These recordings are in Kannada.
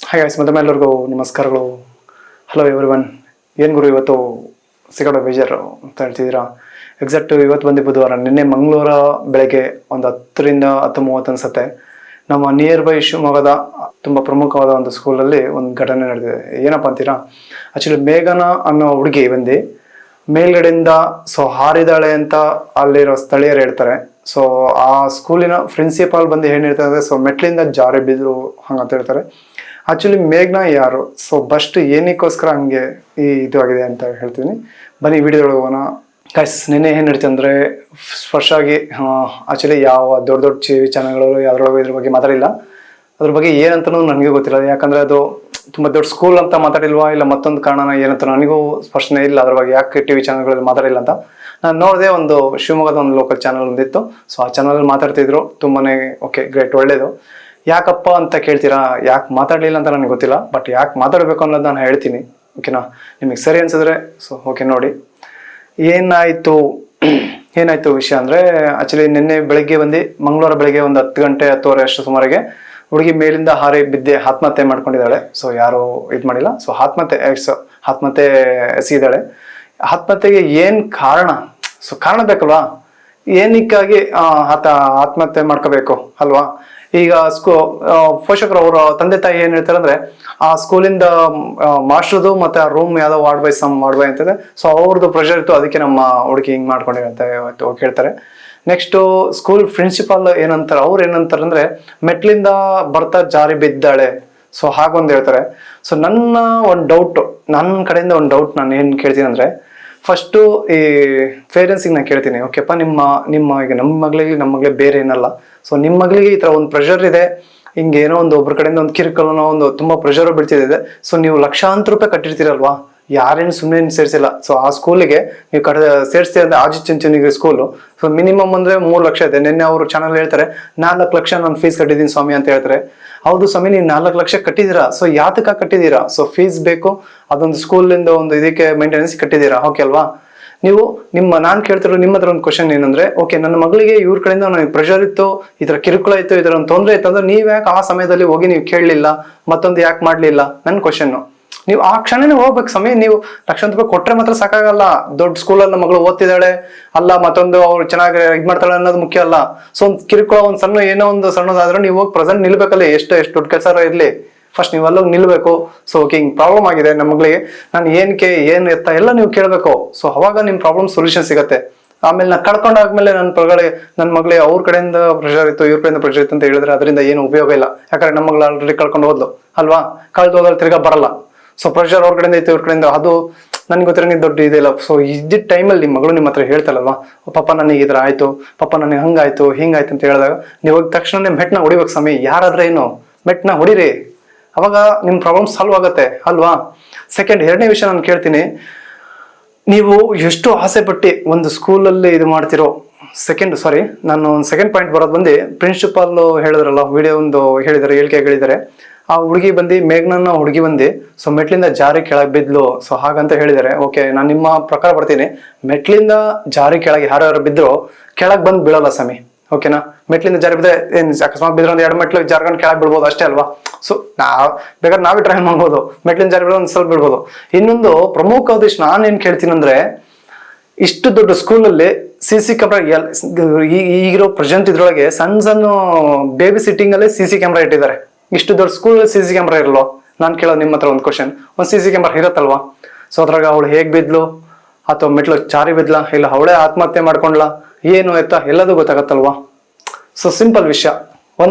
ಹಾಯ್ ಗೈಸ್, ಮತ್ತೆ ಎಲ್ಲರಿಗೂ ನಮಸ್ಕಾರಗಳು. Hello everyone. ಏನು ಗುರು ಇವತ್ತು ಸಿಗೋ ಬೇಜಾರು ಅಂತ ಹೇಳ್ತಿದ್ದೀರಾ? ಎಕ್ಸಾಕ್ಟ್ ಇವತ್ತು ಬಂದು ಬುಧವಾರ. ನಿನ್ನೆ ಮಂಗಳವಾರ ಬೆಳಗ್ಗೆ ಒಂದು 10ರಿಂದ 10:30 ಅನ್ಸುತ್ತೆ, ನಮ್ಮ ನಿಯರ್ ಬೈ ಶಿವಮೊಗ್ಗದ ತುಂಬ ಪ್ರಮುಖವಾದ ಒಂದು ಸ್ಕೂಲಲ್ಲಿ ಒಂದು ಘಟನೆ ನಡೆದಿದೆ. ಏನಪ್ಪ ಅಂತೀರಾ? ಆ್ಯಕ್ಚುಲಿ ಮೇಘನ ಅನ್ನೋ ಹುಡುಗಿ ಬಂದು ಮೇಲ್ಗಡೆಯಿಂದ ಹಾರಿದಾಳೆ ಅಂತ ಅಲ್ಲಿರೋ ಸ್ಥಳೀಯರು ಹೇಳ್ತಾರೆ. ಸೊ ಆ ಸ್ಕೂಲಿನ ಪ್ರಿನ್ಸಿಪಾಲ್ ಬಂದು ಏನು ಹೇಳ್ತಾರೆ ಅಂದರೆ, ಮೆಟ್ಲಿಂದ ಜಾರಿ ಬಿದ್ರು ಹಂಗಂತ ಹೇಳ್ತಾರೆ. ಆ್ಯಕ್ಚುಲಿ ಮೇಘ್ನ ಯಾರು, ಬಸ್ಟ್ ಏನಕ್ಕೋಸ್ಕರ ಹಂಗೆ ಇದು ಆಗಿದೆ ಅಂತ ಹೇಳ್ತೀನಿ. ಬನ್ನಿ ವಿಡಿಯೋದೊಳಗೆ ಹೋಗೋಣ. ಗೈಸ್, ನಿನ್ನೆ ಏನು ನಡೀತು ಅಂದರೆ, ಆಗಿ ಆ್ಯಕ್ಚುಲಿ ಯಾವ ದೊಡ್ಡ ದೊಡ್ಡ ಟಿವಿ ಚಾನಲ್ಗಳು ಯಾವ್ದ್ರೊಳಗೆ ಇದ್ರ ಬಗ್ಗೆ ಮಾತಾಡಿಲ್ಲ. ಅದ್ರ ಬಗ್ಗೆ ಏನಂತನೂ ನನಗೆ ಗೊತ್ತಿಲ್ಲ. ಯಾಕಂದರೆ ಅದು ತುಂಬ ದೊಡ್ಡ ಸ್ಕೂಲ್ ಅಂತ ಮಾತಾಡಿಲ್ವಾ, ಇಲ್ಲ ಮತ್ತೊಂದು ಕಾರಣನ ಏನಂತ ನನಗೂ ಸ್ಪಷ್ಟನೆ ಇಲ್ಲ. ಅದ್ರ ಬಗ್ಗೆ ಯಾಕೆ ಟಿವಿ ಚಾನಲ್ಗಳಲ್ಲಿ ಮಾತಾಡಿಲ್ಲ ಅಂತ ನಾನು ನೋಡಿದೆ. ಒಂದು ಶಿವಮೊಗ್ಗದ ಒಂದು ಲೋಕಲ್ ಚಾನಲ್ ಒಂದಿತ್ತು. ಸೊ ಆ ಚಾನಲಲ್ಲಿ ಮಾತಾಡ್ತಿದ್ರು. ತುಂಬಾ ಓಕೆ, ಗ್ರೇಟ್, ಒಳ್ಳೇದು. ಯಾಕಪ್ಪ ಅಂತ ಕೇಳ್ತೀರಾ? ಯಾಕೆ ಮಾತಾಡಲಿಲ್ಲ ಅಂತ ನನಗೆ ಗೊತ್ತಿಲ್ಲ, ಬಟ್ ಯಾಕೆ ಮಾತಾಡಬೇಕು ಅನ್ನೋದು ನಾನು ಹೇಳ್ತೀನಿ. ಓಕೆನಾ? ನಿಮಗೆ ಸರಿ ಅನ್ಸಿದ್ರೆ ಓಕೆ ನೋಡಿ. ಏನಾಯಿತು ವಿಷಯ ಅಂದರೆ, ಆ್ಯಕ್ಚುಲಿ ನಿನ್ನೆ ಬೆಳಗ್ಗೆ ಬಂದು ಮಂಗಳವಾರ ಬೆಳಗ್ಗೆ ಒಂದು 10 ಗಂಟೆ 10:30 ಅಷ್ಟು ಸುಮಾರಿಗೆ ಹುಡುಗಿ ಮೇಲಿಂದ ಹಾರಿ ಬಿದ್ದೆ ಆತ್ಮಹತ್ಯೆ ಮಾಡ್ಕೊಂಡಿದ್ದಾಳೆ. ಸೊ ಯಾರು ಇದು ಮಾಡಿಲ್ಲ. ಸೊ ಆತ್ಮಹತ್ಯೆ ಎಸಗಿದ್ದಾಳೆ. ಆತ್ಮಹತ್ಯೆಗೆ ಏನು ಕಾರಣ? ಸೊ ಕಾರಣ ಬೇಕಲ್ವಾ? ಏನಕ್ಕಾಗಿ ಆತ್ಮಹತ್ಯೆ ಮಾಡ್ಕೋಬೇಕು ಅಲ್ವಾ? ಈಗ ಪೋಷಕರು ಅವರ ತಂದೆ ತಾಯಿ ಏನ್ ಹೇಳ್ತಾರೆ ಅಂದ್ರೆ, ಆ ಸ್ಕೂಲಿಂದ ಮಾಸ್ಟರ್ದು ಮತ್ತೆ ಆ ರೂಮ್ ಯಾವ್ದೋ ವಾರ್ಡ್ ಬೈ ಅಂತದೆ. ಸೊ ಅವ್ರದ್ದು ಪ್ರೆಷರ್ ಇತ್ತು, ಅದಕ್ಕೆ ನಮ್ಮ ಹುಡುಗಿ ಹಿಂಗ್ ಮಾಡ್ಕೊಂಡಿರಂತೆ ಹೇಳ್ತಾರೆ. ನೆಕ್ಸ್ಟ್ ಸ್ಕೂಲ್ ಪ್ರಿನ್ಸಿಪಾಲ್ ಏನಂತಾರೆ, ಅವ್ರು ಏನಂತಾರೆ ಅಂದ್ರೆ, ಮೆಟ್ಲಿಂದ ಬರ್ತಾ ಜಾರಿ ಬಿದ್ದಾಳೆ. ಸೊ ಹಾಗೊಂದು ಹೇಳ್ತಾರೆ. ಸೊ ನನ್ನ ಕಡೆಯಿಂದ ಒಂದು ಡೌಟ್ ನಾನು ಏನ್ ಕೇಳ್ತೀನಿ ಅಂದ್ರೆ, ಫಸ್ಟು ಈ ಪೇರೆಂಟ್ಸಿಗೆ ನಾನು ಕೇಳ್ತೀನಿ, ಓಕೆಪ್ಪ, ನಿಮ್ಮ ಈಗ ನಮ್ಮ ಮಗಳಿಗೆ ಬೇರೆ ಏನಲ್ಲ. ಸೊ ನಿಮ್ಮ ಮಗಳಿಗೆ ಈ ಥರ ಒಂದು ಪ್ರೆಷರ್ ಇದೆ, ಹಿಂಗೆ ಏನೋ ಒಂದು ಒಬ್ಬರ ಕಡೆಯಿಂದ ಒಂದು ಕಿರುಕುಳನೋ ಒಂದು ತುಂಬ ಪ್ರೆಷರು ಬೀಳ್ತಿದೆ. ಸೊ ನೀವು ಲಕ್ಷಾಂತರ ರೂಪಾಯಿ ಕಟ್ಟಿರ್ತೀರಲ್ವಾ, ಯಾರೇನು ಸುಮ್ಮನೆ ಸೇರಿಸಿಲ್ಲ. ಸೊ ಆ ಸ್ಕೂಲಿಗೆ ನೀವು ಸೇರಿಸ್ತೀರ ಅಂದ್ರೆ, ಆಜಿಚುಂಚನಿಗೆ ಸ್ಕೂಲು. ಸೊ ಮಿನಿಮಮ್ ಅಂದರೆ 3 ಲಕ್ಷ ಇದೆ. ನಿನ್ನೆ ಅವರು ಚಾನಲ್ ಹೇಳ್ತಾರೆ 4 ಲಕ್ಷ ನಾನು ಫೀಸ್ ಕಟ್ಟಿದ್ದೀನಿ ಸ್ವಾಮಿ ಅಂತ ಹೇಳ್ತಾರೆ. ಹೌದು ಸ್ವಾಮಿ, ನೀವು 4 ಲಕ್ಷ ಕಟ್ಟಿದ್ದೀರಾ. ಸೊ ಯಾತಕ ಕಟ್ಟಿದ್ದೀರಾ? ಸೊ ಫೀಸ್ ಬೇಕು, ಅದೊಂದು ಸ್ಕೂಲಿಂದ ಒಂದು ಇದಕ್ಕೆ ಮೇಂಟೆನೆನ್ಸ್ ಕಟ್ಟಿದ್ದೀರಾ, ಓಕೆ ಅಲ್ವಾ? ನೀವು ನಾನು ಕೇಳ್ತಿರೋ ನಿಮ್ಮ ಹತ್ರ ಒಂದು ಕ್ವಶನ್ ಏನಂದ್ರೆ, ಓಕೆ, ನನ್ನ ಮಗಳಿಗೆ ಇವ್ರ ಕಡೆಯಿಂದ ನನಗೆ ಪ್ರೆಷರ್ ಇತ್ತು, ಈ ಥರ ಕಿರುಕುಳ ಇತ್ತು, ಈ ಥರ ಒಂದು ತೊಂದರೆ ಇತ್ತು ಅಂದ್ರೆ ನೀವು ಯಾಕೆ ಆ ಸಮಯದಲ್ಲಿ ಹೋಗಿ ನೀವು ಕೇಳಲಿಲ್ಲ, ಮತ್ತೊಂದು ಯಾಕೆ ಮಾಡಲಿಲ್ಲ? ನನ್ನ ಕ್ವಶನ್ನು. ನೀವು ಆ ಕ್ಷಣನೇ ಹೋಗ್ಬೇಕು ಸಮಯ. ನೀವು ಲಕ್ಷಾಂತರ ರೂಪಾಯಿ ಕೊಟ್ಟರೆ ಮಾತ್ರ ಸಾಕಾಗಲ್ಲ. ದೊಡ್ಡ ಸ್ಕೂಲಲ್ಲಿ ಮಗಳು ಓದ್ತಿದ್ದಾಳೆ ಅಲ್ಲ, ಮತ್ತೊಂದು ಅವ್ರು ಚೆನ್ನಾಗಿ ಇದು ಮಾಡ್ತಾಳೆ ಅನ್ನೋದು ಮುಖ್ಯ ಅಲ್ಲ. ಸೊ ಒಂದು ಕಿರುಕುಳ, ಒಂದು ಸಣ್ಣ ಏನೋ ಒಂದು ಸಣ್ಣದಾದ್ರೆ ನೀವು ಹೋಗಿ ಪ್ರೆಸೆಂಟ್ ನಿಲ್ಬೇಕಲ್ಲ. ಎಷ್ಟು ದೊಡ್ಡ ಕೆಲಸ ಇರಲಿ, ಫಸ್ಟ್ ನೀವು ಅಲ್ಲೋಗಿ ನಿಲ್ಬೇಕು. ಸೊ ಓಕೆ, ಹಿಂಗೆ ಪ್ರಾಬ್ಲಮ್ ಆಗಿದೆ ನಮ್ಮ ಮಗಳಿಗೆ, ನಾನು ಏನು ಎತ್ತ ಎಲ್ಲ ನೀವು ಕೇಳಬೇಕು. ಸೊ ಅವಾಗ ನಿಮ್ಮ ಪ್ರಾಬ್ಲಮ್ ಸೊಲ್ಯೂಷನ್ ಸಿಗುತ್ತೆ. ಆಮೇಲೆ ನಾನು ಕಳ್ಕೊಂಡಾದ್ಮೇಲೆ ನನ್ನ ಮಗಳಿಗೆ ಅವ್ರ ಕಡೆಯಿಂದ ಪ್ರೆಷರ್ ಇತ್ತು, ಇವ್ರ ಕಡೆಯಿಂದ ಪ್ರೆಷರ್ ಇತ್ತು ಅಂತ ಹೇಳಿದ್ರೆ ಅದರಿಂದ ಏನು ಉಪಯೋಗ ಇಲ್ಲ. ಯಾಕಂದ್ರೆ ನಮ್ಮ ಮಗಳು ಆಲ್ರೆಡಿ ಕಳ್ಕೊಂಡು ಹೋದ್ಲು ಅಲ್ವಾ? ಕಳ್ದು ಹೋದ್ರೆ ತಿರ್ಗಾ ಬರಲ್ಲ. ಸೊ ಪ್ರೆಷರ್ ಅವ್ರ ಕಡೆಯಿಂದ ಇತ್ತು, ಇವ್ರ ಕಡೆಯಿಂದ, ಅದು ನನ್ಗೆ ಗೊತ್ತಿರಂಗೆ ದೊಡ್ಡ ಇದೆಲ್ಲ. ಸೊ ಇದ್ದ ಟೈಮಲ್ಲಿ ನಿಮ್ಮ ಮಗಳು ನಿಮ್ಮ ಹತ್ರ ಹೇಳ್ತಾರಲ್ವಾ, ಪಾಪ ನನಗೆ ಈ ಥರ ಆಯ್ತು, ಪಾಪ ನನಗೆ ಹಂಗಾಯ್ತು ಹಿಂಗಾಯ್ತು ಅಂತ ಹೇಳಿದಾಗ ನೀವು ಹೋಗಿ ತಕ್ಷಣ ಮೆಟ್ನ ಹೊಡಿಬೇಕು ಸಮಯ. ಯಾರಾದ್ರೆ ಏನು, ಮೆಟ್ನ ಹೊಡಿರಿ, ಅವಾಗ ನಿಮ್ಮ ಪ್ರಾಬ್ಲಮ್ ಸಾಲ್ವ್ ಆಗುತ್ತೆ ಅಲ್ವಾ? ಎರಡನೇ ವಿಷಯ ನಾನು ಕೇಳ್ತೀನಿ, ನೀವು ಎಷ್ಟು ಆಸೆ ಪಟ್ಟು ಒಂದು ಸ್ಕೂಲಲ್ಲಿ ಇದು ಮಾಡ್ತಿರೋ. ನಾನು ಒಂದು ಸೆಕೆಂಡ್ ಪಾಯಿಂಟ್ ಬರೋದು ಬಂದು, ಪ್ರಿನ್ಸಿಪಾಲ್ ಹೇಳಿದ್ರಲ್ಲ, ವಿಡಿಯೋ ಒಂದು ಹೇಳಿದ್ದಾರೆ. ಆ ಹುಡುಗಿ ಬಂದು ಮೇಘ್ನ ಹುಡುಗಿ ಬಂದು ಸೊ ಮೆಟ್ಲಿಂದ ಜಾರಿ ಕೆಳಗೆ ಬಿದ್ಲು. ಸೊ ಹಾಗಂತ ಹೇಳಿದ್ದಾರೆ. ಓಕೆ, ನಾನು ನಿಮ್ಮ ಪ್ರಕಾರ ಬರ್ತೀನಿ. ಮೆಟ್ಲಿಂದ ಜಾರಿ ಕೆಳಗೆ ಯಾರು ಬಿದ್ರು ಕೆಳಗೆ ಬಂದು ಬೀಳಲ್ಲ ಸಮಿ, ಓಕೆನಾ? ಮೆಟ್ಲಿಂದ ಜಾರಿ ಬಿದ್ದರೆ ಏನು ಅಕಸ್ಮಾತ್ ಬಿದ್ರೆ ಒಂದು 2 ಮೆಟ್ಲು ಜಾರ್ಕೊಂಡು ಕೆಳಗೆ ಬೀಳ್ಬೋದು ಅಷ್ಟೇ ಅಲ್ವಾ? ಸೊ ಬೇಕಾದ್ರೆ ನಾವೇ ಟ್ರೈ ಮಾಡ್ಬೋದು. ಮೆಟ್ಲಿಂದ ಜಾರಿ ಬಿಡೋದು ಒಂದು ಸ್ವಲ್ಪ ಬೀಳ್ಬೋದು. ಇನ್ನೊಂದು ಪ್ರಮುಖ ಉದ್ದೇಶ ನಾನೇನು ಕೇಳ್ತೀನಿ ಅಂದ್ರೆ, ಇಷ್ಟು ದೊಡ್ಡ ಸ್ಕೂಲಲ್ಲಿ CC ಕ್ಯಾಮ್ರಾ ಈಗಿರೋ ಪ್ರೆಸೆಂಟ್ ಇದ್ರೊಳಗೆ ಸಣ್ಣ ಬೇಬಿ ಸಿಟ್ಟಿಂಗ್ ಅಲ್ಲೇ CC ಕ್ಯಾಮ್ರಾ ಇಟ್ಟಿದ್ದಾರೆ. ಇಷ್ಟು ದೊಡ್ಡ ಸ್ಕೂಲಲ್ಲಿ CC ಕ್ಯಾಮ್ರಾ ಇರಲ್ವಾ? ನಾನು ಕೇಳೋದು ನಿಮ್ಮ ಹತ್ರ ಒಂದು ಕ್ವಶನ್, ಒಂದು CC ಕ್ಯಾಮ್ರಾ ಇರತ್ತಲ್ವಾ? ಸೊ ಅದ್ರಾಗ ಅವಳು ಹೇಗೆ ಬಿದ್ಲು, ಅಥವಾ ಮೆಟ್ಲು ಜಾರಿ ಬಿದ್ಲಾ, ಇಲ್ಲ ಅವಳೇ ಆತ್ಮಹತ್ಯೆ ಮಾಡ್ಕೊಂಡ್ಲಾ, ಏನು ಎತ್ತ ಎಲ್ಲದೂ ಗೊತ್ತಾಗತ್ತಲ್ವಾ? ಸೊ ಸಿಂಪಲ್ ವಿಷಯ.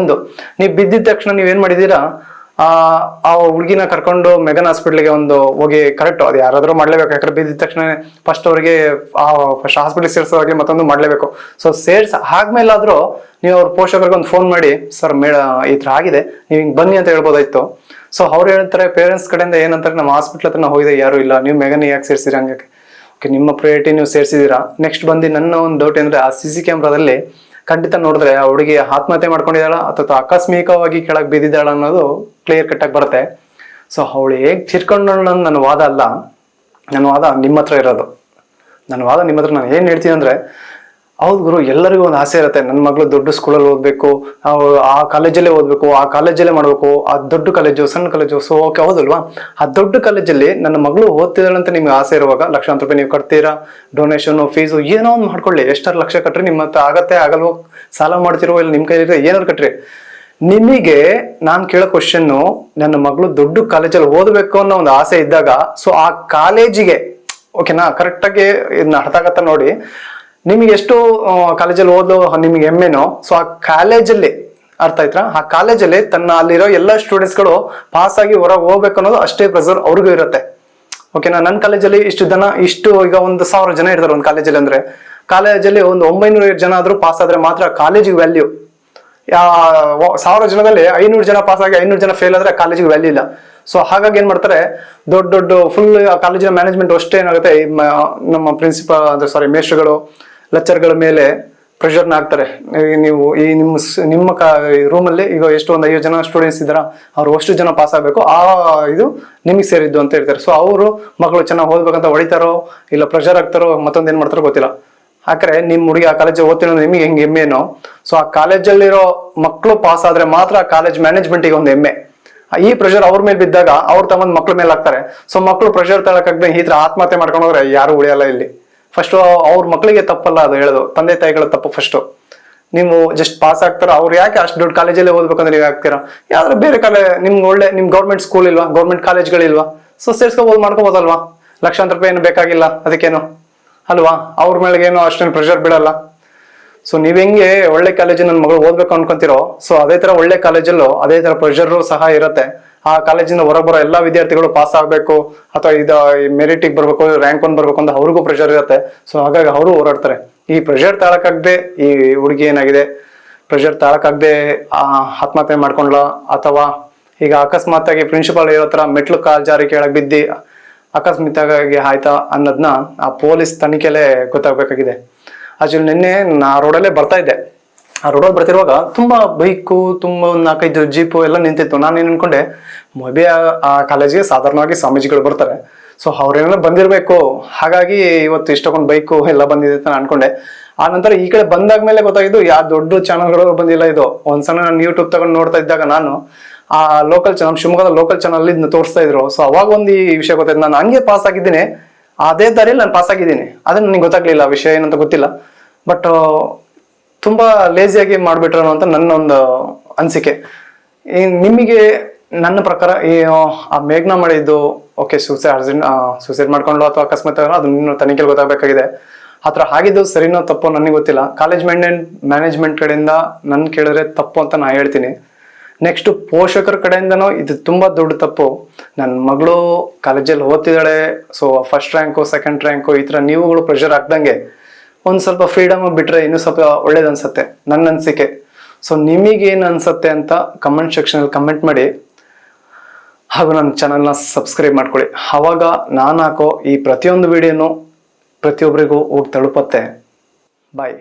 ನೀವು ಬಿದ್ದಿದ್ದ ತಕ್ಷಣ ನೀವೇನ್ ಮಾಡಿದೀರಾ, ಆ ಹುಡುಗಿನ ಕರ್ಕೊಂಡು ಮೆಗನ್ ಹಾಸ್ಪಿಟ್ಲಿಗೆ ಹೋಗಿ, ಕರೆಕ್ಟ್, ಅದು ಯಾರಾದ್ರೂ ಮಾಡ್ಲೇಬೇಕು. ಯಾಕಂದ್ರೆ ಬಿದ್ದಿದ ತಕ್ಷಣ ಫಸ್ಟ್ ಅವ್ರಿಗೆ ಫಸ್ಟ್ ಹಾಸ್ಪಿಟ್ಲಿಗೆ ಸೇರಿಸೋವಾಗ್ಲಿ ಮತ್ತೊಂದು ಮಾಡ್ಲೇಬೇಕು. ಸೊ ಆದ್ಮೇಲಾದ್ರೂ ನೀವು ಅವ್ರ ಪೋಷಕರಿಗೆ ಒಂದು ಫೋನ್ ಮಾಡಿ, ಸರ್ ಈ ಥರ ಆಗಿದೆ, ನೀವು ಹಿಂಗೆ ಬನ್ನಿ ಅಂತ ಹೇಳ್ಬೋದಾಯ್ತು. ಸೊ ಅವ್ರು ಹೇಳ್ತಾರೆ, ಪೇರೆಂಟ್ಸ್ ಕಡೆಯಿಂದ ಏನಂತಾರೆ, ನಮ್ಮ ಹಾಸ್ಪಿಟ್ಲ್ ಹತ್ರ ಹೋಗಿದೆ, ಯಾರು ಇಲ್ಲ, ನೀವು ಮೆಗನ್ ಯಾಕೆ ಸೇರಿಸಿರಿ ಹಂಗೆ? ಓಕೆ, ನಿಮ್ಮ ಪ್ರಯಾರಿಟಿ ನೀವು ಸೇರಿಸಿದೀರಾ. ನೆಕ್ಸ್ಟ್ ಬಂದು ನನ್ನ ಒಂದು ಡೌಟ್ ಅಂದ್ರೆ, ಆ CC ಕ್ಯಾಮ್ರಾದಲ್ಲಿ ಖಂಡಿತ ನೋಡಿದ್ರೆ ಆ ಹುಡುಗಿ ಆತ್ಮಹತ್ಯೆ ಮಾಡ್ಕೊಂಡಿದ್ದಾಳ ಅಥವಾ ಆಕಸ್ಮಿಕವಾಗಿ ಕೆಳಗೆ ಬಿದ್ದಿದ್ದಾಳ ಅನ್ನೋದು ಕ್ಲಿಯರ್ ಕಟ್ ಆಗಿ ಬರುತ್ತೆ. ಸೊ ಅವಳು ಹೇಗೆ ತಿರ್ಕೊಂಡು ನನ್ನ ವಾದ ಅಲ್ಲ, ನನ್ನ ವಾದ ನಿಮ್ಮ ಹತ್ರ ಇರೋದು. ನನ್ನ ವಾದ ನಿಮ್ಮ ಹತ್ರ ನಾನು ಏನು ಹೇಳ್ತೀನಿ ಅಂದ್ರೆ, ಹೌದು ಗುರು, ಎಲ್ಲರಿಗೂ ಒಂದು ಆಸೆ ಇರುತ್ತೆ, ನನ್ನ ಮಗಳು ದೊಡ್ಡ ಸ್ಕೂಲಲ್ಲಿ ಓದಬೇಕು, ಆ ಕಾಲೇಜಲ್ಲೇ ಓದಬೇಕು, ಆ ಕಾಲೇಜಲ್ಲೇ ಮಾಡಬೇಕು, ಆ ದೊಡ್ಡ ಕಾಲೇಜು ಸಣ್ಣ ಕಾಲೇಜು. ಸೊ ಓಕೆ, ಹೌದಲ್ವಾ? ಆ ದೊಡ್ಡ ಕಾಲೇಜಲ್ಲಿ ನನ್ನ ಮಗಳು ಓದ್ತಿದ್ದಾಳೆ ಅಂತ ನಿಮ್ಗೆ ಆಸೆ ಇರುವಾಗ ಲಕ್ಷಾಂತರ ರೂಪಾಯಿ ನೀವು ಕಟ್ತೀರಾ, ಡೊನೇಷನ್ ಫೀಸು ಏನೋ ಒಂದು ಮಾಡ್ಕೊಳ್ಳಿ. ಎಷ್ಟಾರು ಲಕ್ಷ ಕಟ್ರಿ, ನಿಮ್ಮ ಹತ್ರ ಆಗತ್ತೆ ಆಗಲ್ವೋ, ಸಾಲ ಮಾಡ್ತಿರೋ ಇಲ್ಲ ನಿಮ್ಮ ಕೈಲಿರುತ್ತೆ, ಏನಾದ್ರು ಕಟ್ರಿ. ನಿಮಗೆ ನಾನು ಕೇಳೋ ಕ್ವಶನ್ನು, ನನ್ನ ಮಗಳು ದೊಡ್ಡ ಕಾಲೇಜಲ್ಲಿ ಓದಬೇಕು ಅನ್ನೋ ಒಂದು ಆಸೆ ಇದ್ದಾಗ, ಸೊ ಆ ಕಾಲೇಜಿಗೆ ಓಕೆನಾ, ಕರೆಕ್ಟಾಗಿ ಇದನ್ನ ಅರ್ಥ ಆಗತ್ತ ನೋಡಿ. ನಿಮಗೆ ಎಷ್ಟು ಕಾಲೇಜಲ್ಲಿ ಓದೋ ನಿಮಗೆ ಹೆಮ್ಮೆನೋ, ಸೊ ಆ ಕಾಲೇಜಲ್ಲಿ ಅರ್ಥ ಆಯ್ತಾ, ಆ ಕಾಲೇಜಲ್ಲಿ ಅಲ್ಲಿರೋ ಎಲ್ಲ ಸ್ಟೂಡೆಂಟ್ಸ್ಗಳು ಪಾಸ್ ಆಗಿ ಹೊರಗೆ ಹೋಗ್ಬೇಕು ಅನ್ನೋದು ಅಷ್ಟೇ ಪ್ರೆಸರ್ ಅವ್ರಿಗೂ ಇರುತ್ತೆ. ಓಕೆನಾ, ನನ್ನ ಕಾಲೇಜಲ್ಲಿ ಇಷ್ಟು ಈಗ 1,000 ಜನ ಇರ್ತಾರೆ ಒಂದು ಕಾಲೇಜಲ್ಲಿ, ಅಂದ್ರೆ ಕಾಲೇಜಲ್ಲಿ ಒಂದು 900 ಜನ ಆದ್ರೂ ಪಾಸ್ ಆದ್ರೆ ಮಾತ್ರ ಕಾಲೇಜಿಗೆ ವ್ಯಾಲ್ಯೂ. 1000 ಜನದಲ್ಲಿ 500 ಜನ ಪಾಸ್ ಆಗಿ 500 ಜನ ಫೇಲ್ ಆದ್ರೆ ಕಾಲೇಜಿಗೆ ವ್ಯಾಲ್ಯೂ ಇಲ್ಲ. ಸೊ ಹಾಗಾಗಿ ಏನ್ ಮಾಡ್ತಾರೆ, ದೊಡ್ಡ ಫುಲ್ ಕಾಲೇಜಿನ ಮ್ಯಾನೇಜ್ಮೆಂಟ್ ಅಷ್ಟೇ ಏನಾಗುತ್ತೆ, ನಮ್ಮ ಪ್ರಿನ್ಸಿಪಲ್ ಅಂದ್ರೆ ಮೇಸ್ಟ್ರುಗಳು ಲೆಕ್ಚರ್ಗಳ ಮೇಲೆ ಪ್ರೆಷರ್ನ ಹಾಕ್ತಾರೆ. ನೀವು ಈ ನಿಮ್ಮ ರೂಮಲ್ಲಿ ಈಗ ಎಷ್ಟು ಒಂದು 5 ಜನ ಸ್ಟೂಡೆಂಟ್ಸ್ ಇದ್ದಾರ, ಅವ್ರು ಅಷ್ಟು ಜನ ಪಾಸ್ ಆಗಬೇಕು, ಇದು ನಿಮಗೆ ಸೇರಿದ್ದು ಅಂತ ಹೇಳ್ತಾರೆ. ಸೊ ಅವರು ಮಕ್ಕಳು ಚೆನ್ನಾಗಿ ಓದ್ಬೇಕಂತ ಹೊಡಿತಾರೋ ಇಲ್ಲ ಪ್ರೆಷರ್ ಹಾಕ್ತಾರೋ ಮತ್ತೊಂದು ಏನ್ ಮಾಡ್ತಾರೋ ಗೊತ್ತಿಲ್ಲ. ಯಾಕಂದ್ರೆ ನಿಮ್ ಹುಡುಗಿ ಆ ಕಾಲೇಜ್ ಓದ್ತಿರೋ ನಿಮಗೆ ಹೆಂಗೆ ಹೆಮ್ಮೆನೋ, ಸೊ ಆ ಕಾಲೇಜಲ್ಲಿರೋ ಮಕ್ಕಳು ಪಾಸ್ ಆದ್ರೆ ಮಾತ್ರ ಆ ಕಾಲೇಜ್ ಮ್ಯಾನೇಜ್ಮೆಂಟ್ಗೆ ಒಂದು ಹೆಮ್ಮೆ. ಈ ಪ್ರೆಷರ್ ಅವ್ರ ಮೇಲೆ ಬಿದ್ದಾಗ ಅವ್ರು ತಮ್ಮ ಮಕ್ಳ ಮೇಲೆ ಹಾಕ್ತಾರೆ. ಸೊ ಮಕ್ಕಳು ಪ್ರೆಷರ್ ತಗೊಳಕಾಗ್ದೆ ಈ ತರ ಆತ್ಮಹತ್ಯೆ ಮಾಡ್ಕೊಂಡು ಹೋದ್ರೆ ಯಾರು ಉಳಿಯಲ್ಲ ಇಲ್ಲಿ. ಫಸ್ಟ್ ಅವ್ರ ಮಕ್ಕಳಿಗೆ ತಪ್ಪಲ್ಲ ಅದು ಹೇಳೋದು, ತಂದೆ ತಾಯಿಗಳ ತಪ್ಪು. ಫಸ್ಟ್ ನೀವು ಜಸ್ಟ್ ಪಾಸ್ ಆಗ್ತಾರ, ಅವ್ರು ಯಾಕೆ ಅಷ್ಟು ದೊಡ್ಡ ಕಾಲೇಜಲ್ಲೇ ಓದ್ಬೇಕಂದ್ರೆ ನೀವು ಹಾಕ್ತೀರಾ? ಯಾವ್ದಾದ್ರು ಬೇರೆ ನಿಮ್ ಗೌರ್ಮೆಂಟ್ ಸ್ಕೂಲ್ ಇಲ್ವಾ, ಗೌರ್ಮೆಂಟ್ ಕಾಲೇಜ್ಗಳಿಲ್ವಾ? ಸೊ ಸೇರ್ಸ್ಕೋಬೋದು, ಮಾಡ್ಕೋಬೋದಲ್ವಾ? ಲಕ್ಷಾಂತರ ರೂಪಾಯಿ ಏನು ಬೇಕಾಗಿಲ್ಲ ಅದಕ್ಕೇನು ಅಲ್ವಾ? ಅವ್ರ ಮೇಲೆಗೆ ಏನೋ ಅಷ್ಟೇನು ಪ್ರೆಷರ್ ಬಿಡಲ್ಲ. ಸೊ ನೀವ್ ಹೆಂಗೆ ಒಳ್ಳೆ ಕಾಲೇಜ್ ನನ್ನ ಮಗಳು ಓದ್ಬೇಕು ಅನ್ಕೊಂತೀರೋ, ಸೊ ಅದೇ ತರ ಒಳ್ಳೆ ಕಾಲೇಜಲ್ಲೂ ಅದೇ ತರ ಪ್ರೆಷರ್ ಸಹ ಇರುತ್ತೆ. ಆ ಕಾಲೇಜಿಂದ ಹೊರಗೆ ಬರೋ ಎಲ್ಲಾ ವಿದ್ಯಾರ್ಥಿಗಳು ಪಾಸ್ ಆಗ್ಬೇಕು ಅಥವಾ ಮೆರಿಟಿಗೆ ಬರ್ಬೇಕು, ರ್ಯಾಂಕ್ 1 ಬರ್ಬೇಕು ಅಂತ ಅವ್ರಿಗೂ ಪ್ರೆಷರ್ ಇರುತ್ತೆ. ಸೊ ಹಾಗಾಗಿ ಅವರು ಹೋರಾಡ್ತಾರೆ. ಈ ಪ್ರೆಷರ್ ತಾಳಕ್ಕಾಗದೆ ಈ ಹುಡುಗಿ ಏನಾಗಿದೆ, ಪ್ರೆಷರ್ ತಾಳಕ್ಕಾಗದೆ ಆತ್ಮಹತ್ಯೆ ಮಾಡ್ಕೊಂಡ್ಲ, ಅಥವಾ ಈಗ ಅಕಸ್ಮಾತ್ ಆಗಿ ಪ್ರಿನ್ಸಿಪಾಲ್ ಇರೋ ತರ ಮೆಟ್ಲು ಕಾಲ್ ಜಾರಿ ಕೆಳಗೆ ಬಿದ್ದಿ ಅಕಸ್ಮಾತಾಗಿ ಆಯ್ತಾ ಅನ್ನೋದನ್ನ ಆ ಪೊಲೀಸ್ ತನಿಖೆಲೆ ಗೊತ್ತಾಗಬೇಕಾಗಿದೆ. ಆಕ್ಚುಲಿ ನಿನ್ನೆ ನಾ ರೋಡಲ್ಲೇ ಬರ್ತಾ ಇದ್ದೆ. ಆ ರೋಡಲ್ಲಿ ಬರ್ತಿರುವಾಗ ತುಂಬಾ ಬೈಕು, ತುಂಬಾ 4-5 ಜೀಪು ಎಲ್ಲ ನಿಂತಿತ್ತು. ನಾನು ಏನ್ ಅನ್ಕೊಂಡೆ, ಮೇ ಆ ಕಾಲೇಜಿಗೆ ಸಾಧಾರಣವಾಗಿ ಸ್ವಾಮೀಜಿಗಳು ಬರ್ತಾರೆ, ಸೊ ಅವ್ರೇನೆಲ್ಲ ಬಂದಿರ್ಬೇಕು, ಹಾಗಾಗಿ ಇವತ್ತು ಇಷ್ಟೊಂದು ಬೈಕು ಎಲ್ಲ ಬಂದಿದೆ ಅಂತ ಅನ್ಕೊಂಡೆ. ಆ ನಂತರ ಈ ಕಡೆ ಬಂದಾದ್ಮೇಲೆ ಗೊತ್ತಾಗಿದ್ದು ಯಾವ ದೊಡ್ಡ ಚಾನಲ್ಗಳು ಬಂದಿಲ್ಲ. ಇದು ಒಂದ್ಸಲ ನಾನು ಯೂಟ್ಯೂಬ್ ತಗೊಂಡು ನೋಡ್ತಾ ಇದ್ದಾಗ ನಾನು ಆ ಲೋಕಲ್ ಚಾನಲ್, ಶಿವಮೊಗ್ಗದ ಲೋಕಲ್ ಚಾನಲ್ ಇದನ್ನ ತೋರಿಸ್ತಾ ಇದ್ರು. ಸೊ ಅವಾಗ ಒಂದು ಈ ವಿಷಯ ಗೊತ್ತಾಯ್ತು. ನಾನು ಹಂಗೆ ಪಾಸ್ ಆಗಿದ್ದೀನಿ, ಅದೇ ದಾರಿಯಲ್ಲಿ ನಾನು ಪಾಸ್ ಆಗಿದ್ದೀನಿ. ಅದನ್ನ ನನಗೆ ಗೊತ್ತಾಗ್ಲಿಲ್ಲ, ವಿಷಯ ಏನಂತ ಗೊತ್ತಿಲ್ಲ. ಬಟ್ ತುಂಬಾ ಲೇಸಿಯಾಗಿ ಮಾಡ್ಬಿಟ್ರು ಅಂತ ನನ್ನ ಒಂದು ಅನಿಸಿಕೆ. ನಿಮಗೆ ನನ್ನ ಪ್ರಕಾರ ಆ ಮೇಘ್ನಾ ಮಾಡಿದ್ದು ಓಕೆ, ಸೂಸೈಡ್ ಮಾಡ್ಕೊಂಡು ಅಥವಾ ಅಕಸ್ಮಾತ್ ಅದನ್ನ ತನಿಖೆಗೆ ಗೊತ್ತಾಗಬೇಕಾಗಿದೆ. ಆತರ ಆಗಿದ್ದು ಸರಿನೋ ತಪ್ಪೋ ನನಗೆ ಗೊತ್ತಿಲ್ಲ. ಕಾಲೇಜ್ ಮ್ಯಾನೇಜ್ಮೆಂಟ್ ಕಡೆಯಿಂದ ನನ್ ಕೇಳಿದ್ರೆ ತಪ್ಪು ಅಂತ ನಾ ಹೇಳ್ತೀನಿ. ನೆಕ್ಸ್ಟ್ ಪೋಷಕರ ಕಡೆಯಿಂದನೂ ಇದು ತುಂಬಾ ದೊಡ್ಡ ತಪ್ಪು. ನನ್ನ ಮಗಳು ಕಾಲೇಜಲ್ಲಿ ಓದ್ತಿದ್ದಾಳೆ, so first rank second rank ಈ ತರ ನೀವುಗಳು ಪ್ರೆಷರ್ ಹಾಕ್ದಂಗೆ ಒಂದ್ ಸ್ವಲ್ಪ ಫ್ರೀಡಮ್ ಬಿಟ್ರೆ ಇನ್ನೂ ಸ್ವಲ್ಪ ಒಳ್ಳೇದು ಅನ್ಸುತ್ತೆ, ನನ್ನ ಅನಿಸಿಕೆ. ಸೊ ನಿಮಗೇನು ಅನ್ಸುತ್ತೆ ಅಂತ ಕಮೆಂಟ್ ಸೆಕ್ಷನ್ ಅಲ್ಲಿ ಕಮೆಂಟ್ ಮಾಡಿ, ಹಾಗೂ ನನ್ನ ಚಾನಲ್ನ ಸಬ್ಸ್ಕ್ರೈಬ್ ಮಾಡ್ಕೊಳ್ಳಿ. ಆವಾಗ ನಾನು ಹಾಕೋ ಈ ಪ್ರತಿಯೊಂದು ವಿಡಿಯೋನು ಪ್ರತಿಯೊಬ್ಬರಿಗೂ ಹೋಗಿ ತಲುಪತ್ತೆ. ಬಾಯ್.